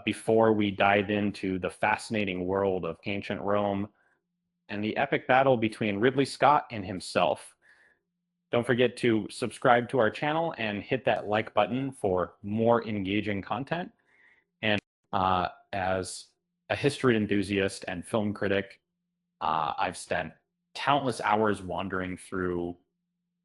before we dive into the fascinating world of ancient Rome and the epic battle between Ridley Scott and himself. Don't forget to subscribe to our channel and hit that like button for more engaging content. And as a history enthusiast and film critic, I've spent countless hours wandering through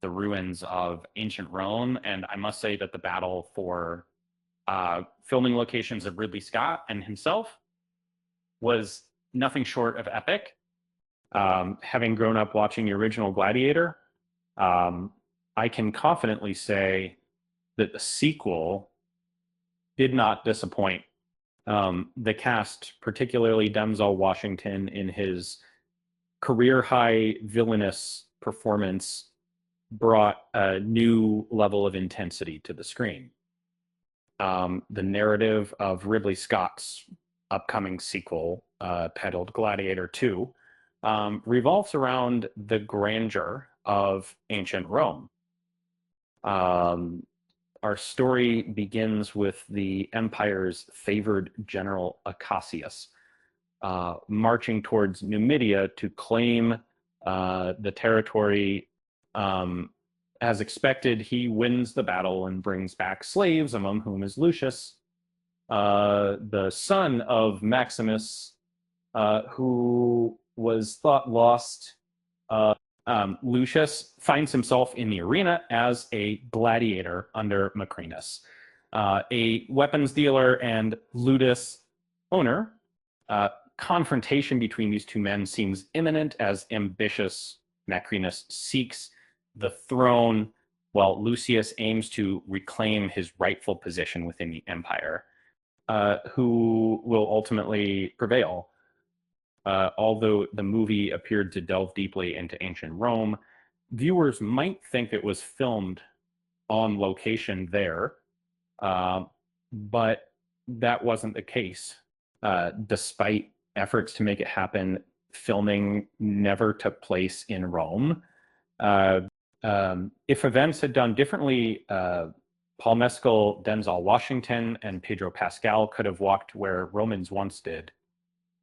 the ruins of ancient Rome, and I must say that the battle for filming locations of Ridley Scott and himself was nothing short of epic. Having grown up watching the original Gladiator, I can confidently say that the sequel did not disappoint. The cast, particularly Denzel Washington in his career-high villainous performance, brought a new level of intensity to the screen. The narrative of Ridley Scott's upcoming sequel, titled Gladiator 2, revolves around the grandeur of ancient Rome. Our story begins with the empire's favored general Acacius marching towards Numidia to claim the territory. As expected, he wins the battle and brings back slaves, among whom is Lucius, the son of Maximus, who was thought lost. Lucius finds himself in the arena as a gladiator under Macrinus, a weapons dealer and ludus owner. Confrontation between these two men seems imminent as ambitious Macrinus seeks the throne, while Lucius aims to reclaim his rightful position within the empire. Who will ultimately prevail? Although the movie appeared to delve deeply into ancient Rome, viewers might think it was filmed on location there, but that wasn't the case. Despite efforts to make it happen, filming never took place in Rome. If events had done differently, Paul Mescal, Denzel Washington, and Pedro Pascal could have walked where Romans once did,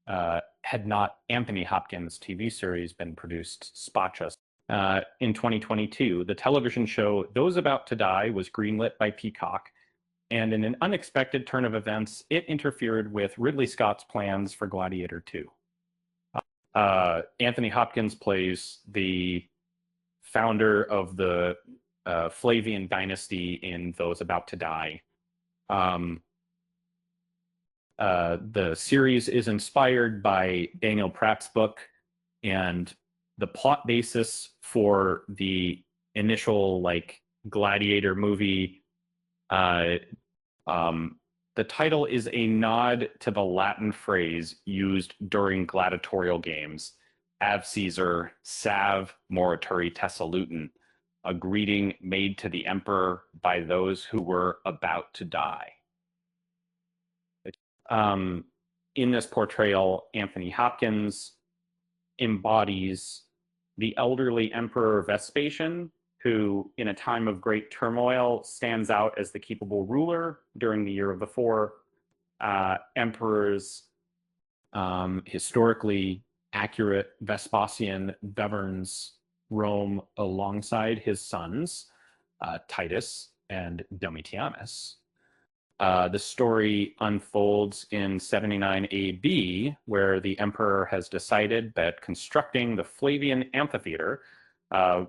had not Anthony Hopkins' TV series been produced, Spotchus. In 2022, the television show Those About to Die was greenlit by Peacock, and in an unexpected turn of events, it interfered with Ridley Scott's plans for Gladiator 2. Anthony Hopkins plays the founder of the Flavian dynasty in Those About to Die. The series is inspired by Daniel Pratt's book, and the plot basis for the initial Gladiator movie, the title is a nod to the Latin phrase used during gladiatorial games, Av Caesar, Salve Morituri Tessolutum, a greeting made to the emperor by those who were about to die. In this portrayal, Anthony Hopkins embodies the elderly Emperor Vespasian, who, in a time of great turmoil, stands out as the capable ruler during the year of the four emperors. Historically accurate, Vespasian governs Rome alongside his sons, Titus and Domitianus. The story unfolds in 79 AD, where the emperor has decided that constructing the Flavian Amphitheater,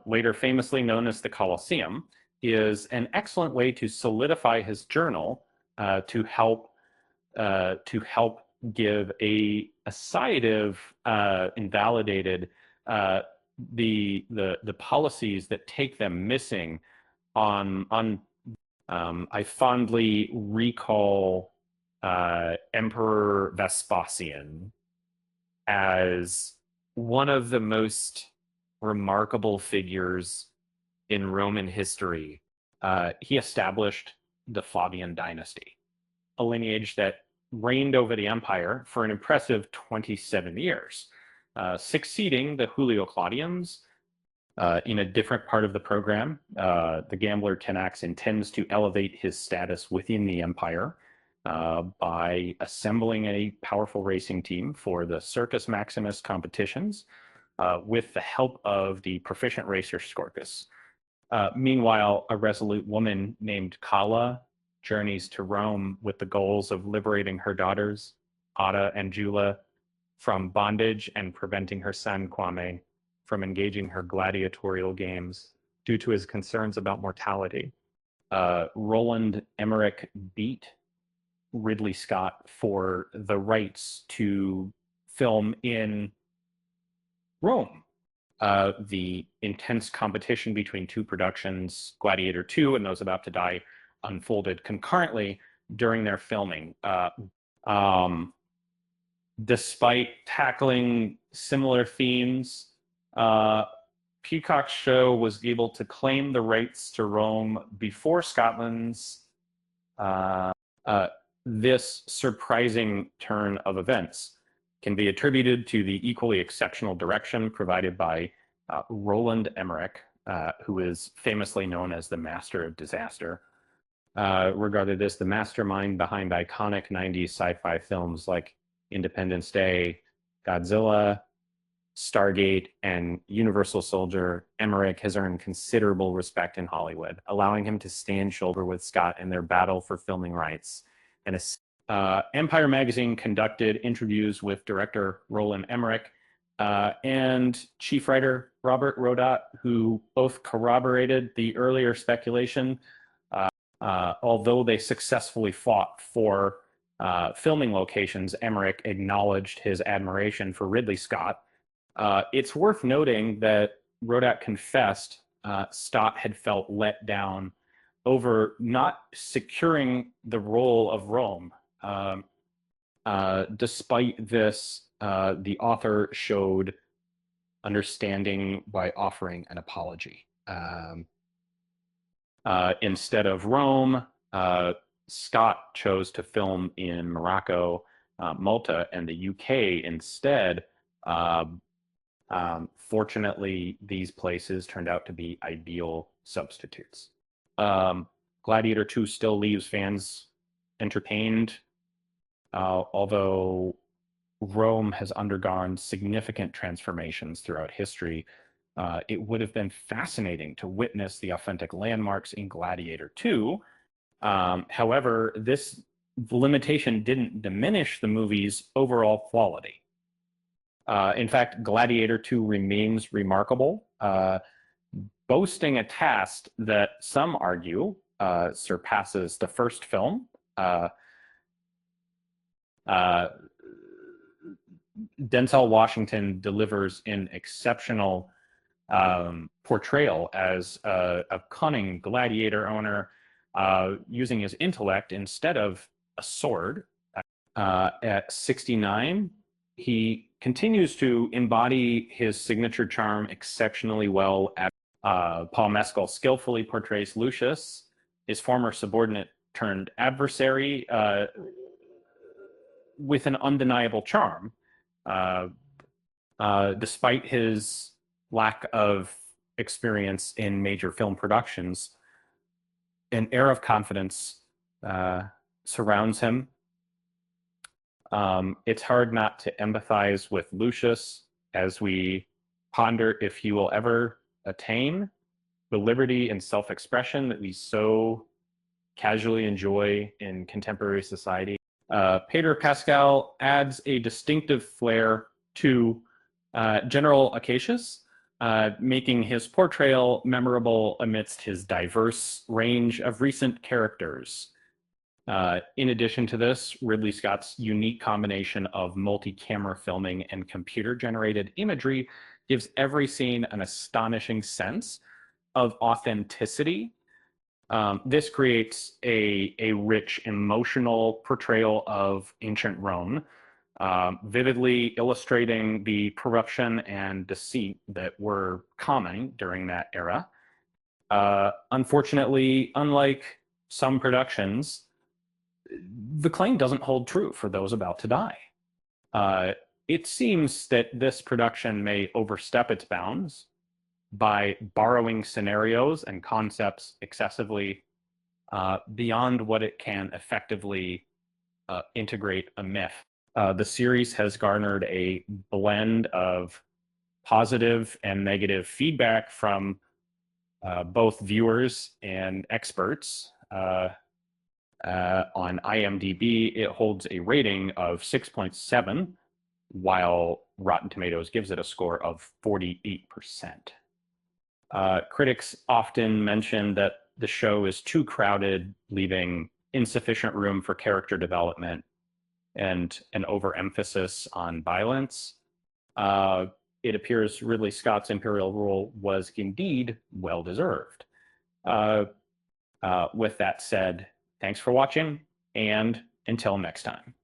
later famously known as the Colosseum, is an excellent way to solidify his journal, to help give a sciative invalidated the policies that take them missing on I fondly recall Emperor Vespasian as one of the most remarkable figures in Roman history. He established the Flavian dynasty, a lineage that reigned over the empire for an impressive 27 years, succeeding the Julio Claudians. In a different part of the program, the gambler Tenax intends to elevate his status within the empire, by assembling a powerful racing team for the Circus Maximus competitions with the help of the proficient racer Scorcus. Meanwhile, a resolute woman named Kala journeys to Rome with the goals of liberating her daughters, Ada and Jula, from bondage and preventing her son, Kwame, from engaging her gladiatorial games due to his concerns about mortality. Roland Emmerich beat Ridley Scott for the rights to film in Rome. The intense competition between two productions, Gladiator 2 and Those About to Die, unfolded concurrently during their filming. Despite tackling similar themes, Peacock's show was able to claim the rights to Rome before Scotland's. This surprising turn of events can be attributed to the equally exceptional direction provided by Roland Emmerich, who is famously known as the Master of Disaster, regarded as the mastermind behind iconic 90s sci-fi films like Independence Day, Godzilla, Stargate, and Universal Soldier. Emmerich has earned considerable respect in Hollywood, allowing him to stand shoulder with Scott in their battle for filming rights. And Empire Magazine conducted interviews with director Roland Emmerich and chief writer Robert Rodat, who both corroborated the earlier speculation. Although they successfully fought for filming locations, Emmerich acknowledged his admiration for Ridley Scott. It's worth noting that Rodat confessed Stott had felt let down over not securing the role of Rome. Despite this, the author showed understanding by offering an apology. Instead of Rome, Scott chose to film in Morocco, Malta, and the UK instead. Fortunately, these places turned out to be ideal substitutes. Gladiator 2 still leaves fans entertained, although Rome has undergone significant transformations throughout history. It would have been fascinating to witness the authentic landmarks in Gladiator 2. However, this limitation didn't diminish the movie's overall quality. In fact, Gladiator 2 remains remarkable, boasting a cast that some argue surpasses the first film. Denzel Washington delivers an exceptional portrayal as a cunning gladiator owner using his intellect instead of a sword. At 69, he continues to embody his signature charm exceptionally well. Paul Mescal skillfully portrays Lucius, his former subordinate turned adversary, with an undeniable charm. Despite his lack of experience in major film productions, an air of confidence surrounds him. It's hard not to empathize with Lucius as we ponder if he will ever attain the liberty and self-expression that we so casually enjoy in contemporary society. Pedro Pascal adds a distinctive flair to General Acacius, making his portrayal memorable amidst his diverse range of recent characters. In addition to this, Ridley Scott's unique combination of multi-camera filming and computer-generated imagery gives every scene an astonishing sense of authenticity. This creates a rich emotional portrayal of ancient Rome, vividly illustrating the corruption and deceit that were common during that era. Unfortunately, unlike some productions, the claim doesn't hold true for Those About to Die. It seems that this production may overstep its bounds by borrowing scenarios and concepts excessively beyond what it can effectively integrate a myth. The series has garnered a blend of positive and negative feedback from both viewers and experts. On IMDb, it holds a rating of 6.7, while Rotten Tomatoes gives it a score of 48%. Critics often mention that the show is too crowded, leaving insufficient room for character development and an overemphasis on violence. Uh, it appears Ridley Scott's Imperial rule was indeed well deserved. With that said, thanks for watching, and until next time.